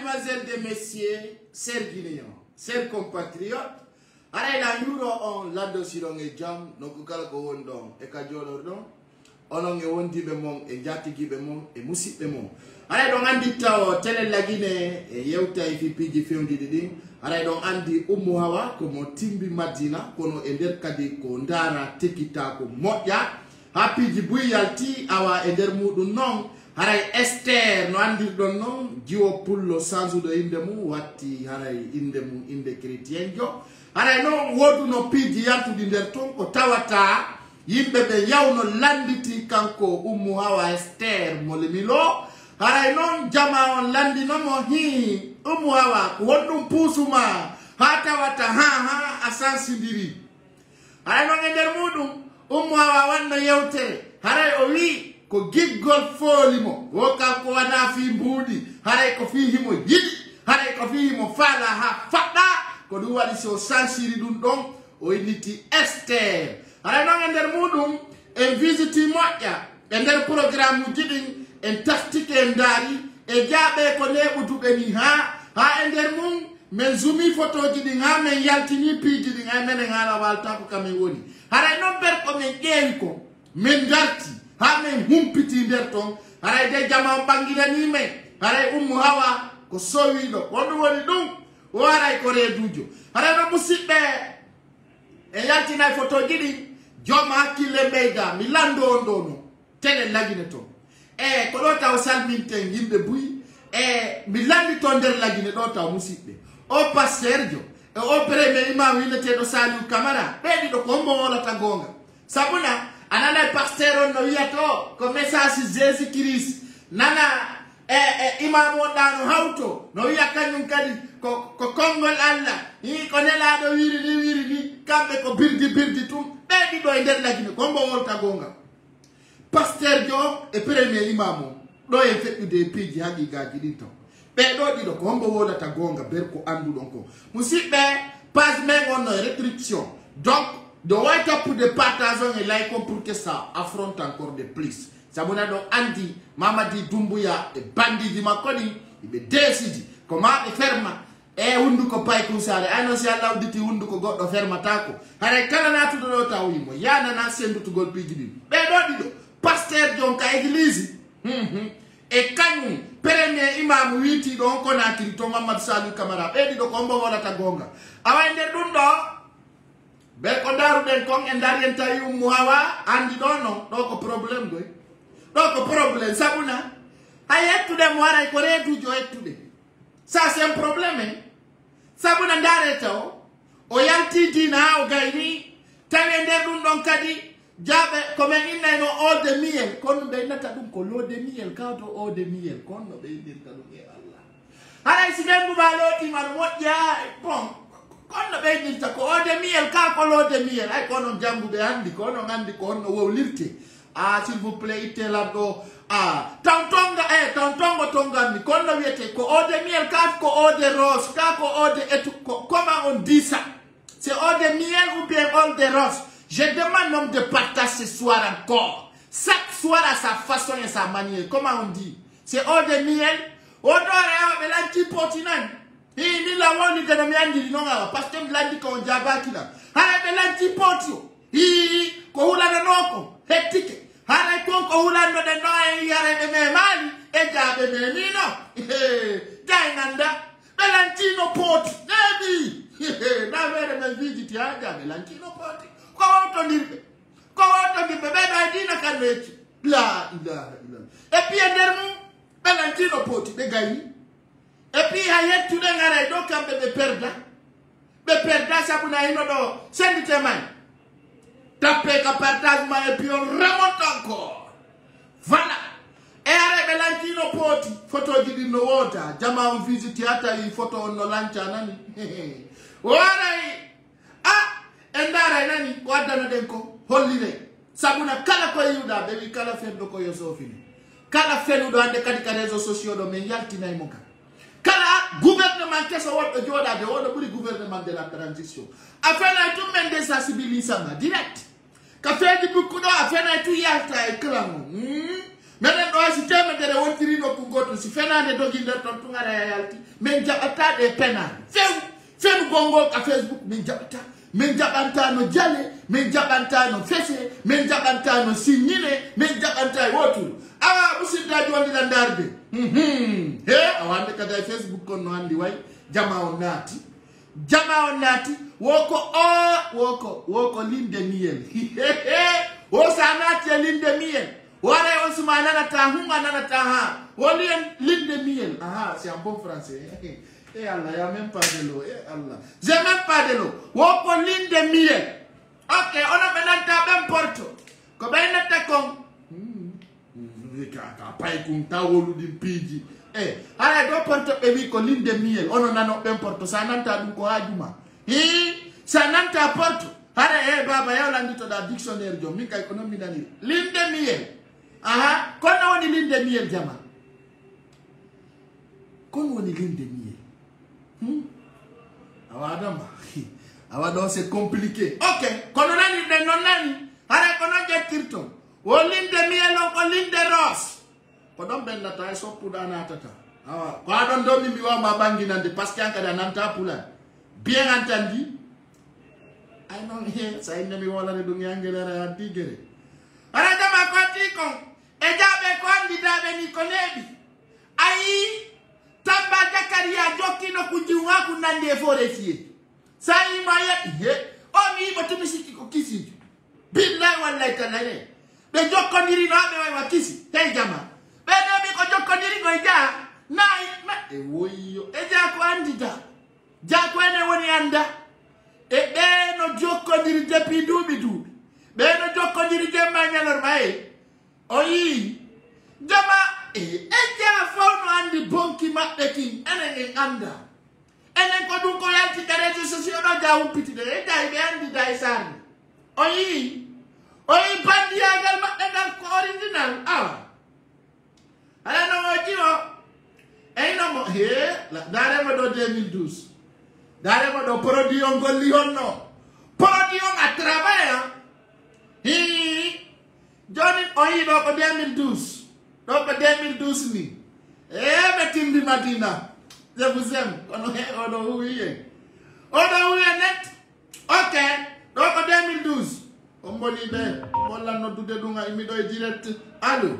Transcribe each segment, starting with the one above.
Mademoiselles et messieurs, chers Guinéens, chers compatriotes, aray la yuro on lado silong e jam no ko kala ko wondon e ka jolor don onon e wondibe mon e jatigibe mon e musibbe mon aray don andi taw tele la Guinée e yewta e fi piji fewndi didi aray don andi Umu Hawa ko mo timbi Madina kono e der kadi ko ndara tekita ko modja ha piji buyalti awa e der mudum non haray Esther no andi don non jiwo pullo sansudo inde mu watti haray inde mu inde chrétien jo haray non wodu no piji yantude nder ton ko tawata yimbe be yawno landiti kanko Umu Hawa Esther molemilo haray non jama on landino mo hi Umu Hawa ko wondum pusuma ha tawata ha asansindiri haray non e nder mudum Umu Hawa wanno yewtere haray o wi ko giggol folimo wo kanko wana fi mbudi haray ko fi himo yidi haray ko fi himo fala ha fadda ko du wadi so sansiri dun don o initi Esther haray non e nder mudum en visiti moƴƴa e nder programme jidin en taftike en dari e jaabe ko lebutuɓe ni ha e nder mum men zumi photoji ɗin ha men yaltini piiji ɗin ay menen hala walta ko kamen woni haray non ber ko men ƴeewi ko men darti ha men humpiti nder ton haray de jama ɓangidani men haray Umu Hawa ko sowiɗo wonɗum woni ɗum o waray ko reedujo haray no musidɓe e yaltinay photoji ɗin joma hakkille ɓeyda mi lando on ɗo no tele lagine ton e ko ɗo taw salminten yimɓe buyi e mi landi to nder lagine ɗo taw musidɓe o pasteur jo e o premier imam wineteɗo Saliou Camara ɓeɗiɗo ko hombo wolata gonga sabuna anana pasteur on no wiyato ko message Jésus Christ nana imam o ɗano hawto no wiya kañum kadi ko konngol Allah hi ko nelaɗo wiri ni kamɓe ko birdi tum ɓeɗiɗo e nder lagine ko hombo wolata gonga pasteur jo e premier imam o ɗo e feƴƴude e piiji haqiqaji ɗin taw ɓeɗo ɗiɗo ko hombo wodata gonga ber ko anduɗon ko musidɓe page men on no restriction donc de waytoppude partage on e laykon pour que ça affronte encore de plus sabuna ɗo andi Mamadi Doumbouya e bandiji makko ɗin ɓe décidi ko maɓe ferma e hunduko Paykoun Sare ayno si Allah udditi hunduko goɗɗo fermatako haray kala natuɗo ɗo taw yimo yanana sendutugol piiji ɗin ɓeɗo ɗiɗo pasteur jon ka église e kañum premier imam witi ɗo on Conakry to Mamadou Saliou Camara ɓeɗiɗo ko hombo wolata gonga awa nder ɗum ɗo ɓe ko daruɗen kon e darien tawi Umu Hawa andi ɗo no ɗo ko probléme goy ɗo ko probléme sabuna hay hettude mo waray ko reedujo hettude ça c'est un problème sabuna dareta o yalti dina ha o gayni tawi nder ɗum ɗon kadi jaɓe komin innayno eau de miel kono ɓe innata ɗum ko l'eau de miel kawto eau de miel konno ɓe innirta ɗum e Allah haray si ɓenguba lootima ɗo moƴƴa bon konno ɓe innirta ko eau de miel ka ko l'eau de miel ay konon jambuɓe andi konon andi ko honno wowlirte s'il vous plaît ittelan ɗo tontongo tonganmi konno wiyete ko eau de miel ka ko eau de rose ka ko eau de etu comment on dit ça c'est eau de miel ou bien eau de rose. Je demande l'homme de partage ce soir encore. Chaque soir à sa façon et sa manière. Comment on dit? C'est eau de miel. Odore a l'antipotinan. Ni la woni de mi andi non parce que l'andi ko jaba kila. Hala be l'antipotio. Ko hulana noko. Hetike. Hala ko hulano de no e yare de me mali e jabe me ni no. Jainanda. Belantino poti. Debi. Na vere me visiti ha jabe lantino poti. Ko wonto ɓeɗo e dina kanneji la ilaha illallah et puis e nder mum ɓelantino poti ɓe gayni et puis ha yettude garay ɗo kamɓe ɓe perda sabuna hino ɗo sendite man tappe ka partage ma et puis on remonte encore voilà e are ɓe lantino poti photoji ɗin no woda jama on visite ha tawi photo on no lanca nani waray en daray nani ko addano ɗen ko hollire sabuna kala ko yiwɗa ɓe wi kala fenɗo ko yo sofini kala fenuɗo hande kadi ka réseau sociaux ɗo min yaltinaymo ka kala gouvernement keso wonɗo jooɗade oɗo ɓuuri gouvernement de la transition a fenay tum men désensibilisama direct ka feeji bukkuɗo a fenay tu yalta e clan menen do si temedere wontiri no ku goto si fenade dogi nder ton tungara yalti men jabata de penade few gongo ka Facebook min jabata min jabanta no jale min jabanta no fese min jabanta no signine min jabanta wotu awa musidda jondi la ndarde he awande kada Facebook kon no andi way jama on nati woko linde miel wo sanati linde miel ware on sumana na ta hunga na ta ha woli linde miel c'est un bon français et Allah y a même pas de l'eau Allah j'ai même pas de l'eau woko linde miel ok on a benanta ben porto ko benata kon ka pay kun tawolu di piji ala do porto be wi ko linde miel ono nano ben porto sananta dum ko hajuma sananta porto ara baba yawlandi to da dictionnaire jom min kay ko non mi dani linde miel kono woni linde miel jama kono woni linde miel awado c'est compliqué ok kono nani de non nani ara kono jettirto wo linde miel on ko linde rose ko don ben nata e soppu dana tata ko adon do mi wa ma bangi nande parce que ankada nanta pula bien entendu ay non ça ine mi wala de ngengere ra digere ara jama ko ti kon e jabe ko andi dabe ni ko nebi ai tamba jakaria jokino kujiwa kunande forestier sai maya o mi botu misiki ko kisi billahi wallahi tanale be jokondiri no be wa kisi tay jama be no mi ko jokondiri go ja nai e woyo e ja ko andita ja ko ene woni anda e be no jokondiri depuis dubi be no jokondiri gemma nyalor bae oyi jama e ja fawno andi bonki mabbe kin enen anda enen ko dum ko yalti gareje sosio do ja umpiti de e dai be andi dai san oyi bandiyagal mabbe dal ko original ala no jiwo no mo dare mo do 2012 dare mo do produit on golli honno produit on a travail Johnny oyi do ko 2012 do ko 2012 ni betimbi Madina je vous aime ono huye net ok do ko 2012 omboni be wala no dude dunga imi do direct allo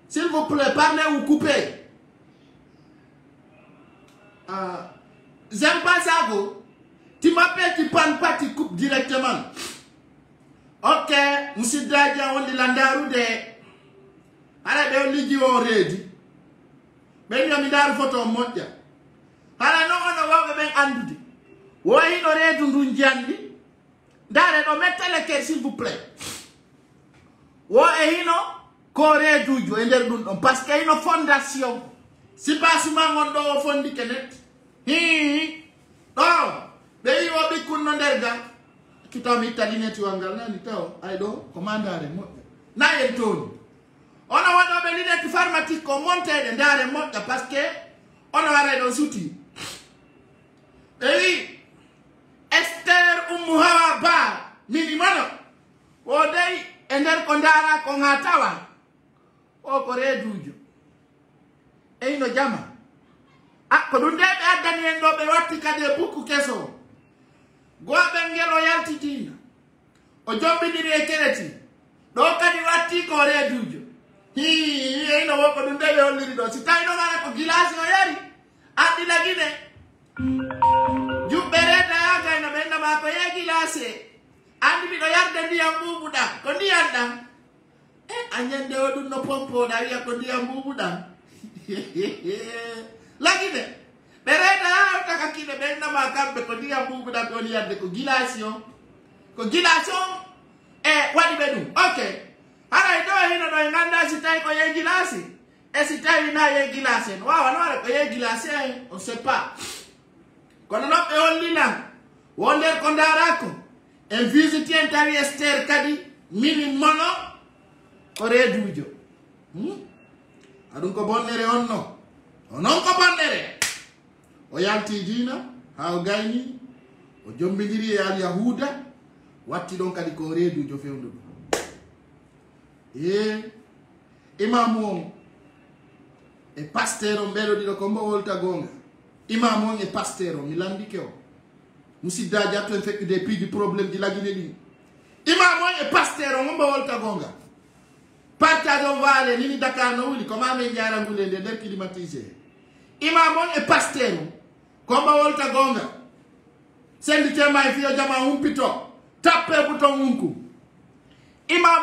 s'il vous plaît parlez ou coupez j'aime pas ça go tu m'appelles tu parles pas tu coupes directement ok monsieur Dadja on dit landaru de ala be on ligi o ready ben yo mi dar photo modja ala no ono wabe ben andude wo ino redu ndun jandi dare do mettele ke s'il vous plaît wo hino ko redu jo e der dun don parce que ino fondation si basuma ngon do fondi kenet be yo be kunno derga kitami italine ti wangal nani taw ay do commandare mo na en ton ona wado be lide pharmatique ko monte de dare mo parce que ona wara do suti Esther Hawa ba minimano o dai ender ko ndara ko ngatawa o ko redujo no jama ko dun de be adani en do be watti kade buku keso go be ngelo yalti dina o jombi dire kereti do kadi watti ko redujo no wo ko dun de be holliri do si tay no ngara ko gilasi o yari adi lagine bereta yaga na benda ma ko yegi lase andi bi do yarde ndiyam bubuda ko ndiyam dam anyande odun no pompo da wiya ko ndiyam bubuda lagide bereta ta kakine benda ma kambe ko ndiyam bubuda ko yarde ko gilasio wadi bedu okay ara do hino do nganda sitai ko yegi lase sitai na yegi lase wa no ko yegi lase on sait pas kono no be hollina wonde ko ndarako en visite en tawi Esther kadi mini mono ko redujo adun ko bonnere onno onon ko bonnere o yalti dina ha o gayni o jombidiri e al yahuda watti don kadi ko reedu jo fewndu imam on e pasteur on bedo dido ko mbo wolta gonga imam on e pasteur on mi lambike o musiddaji atto en fekki des piiji problème di lagine di imam on e pasteur on mbo wolta gonga partage on vale nini Dakar no wuli comme ame jaara ngule de der climatisé imam on e pasteur on ko mbo wolta gonga sendi tema e fiyo jama humpito tappe bouton unku imam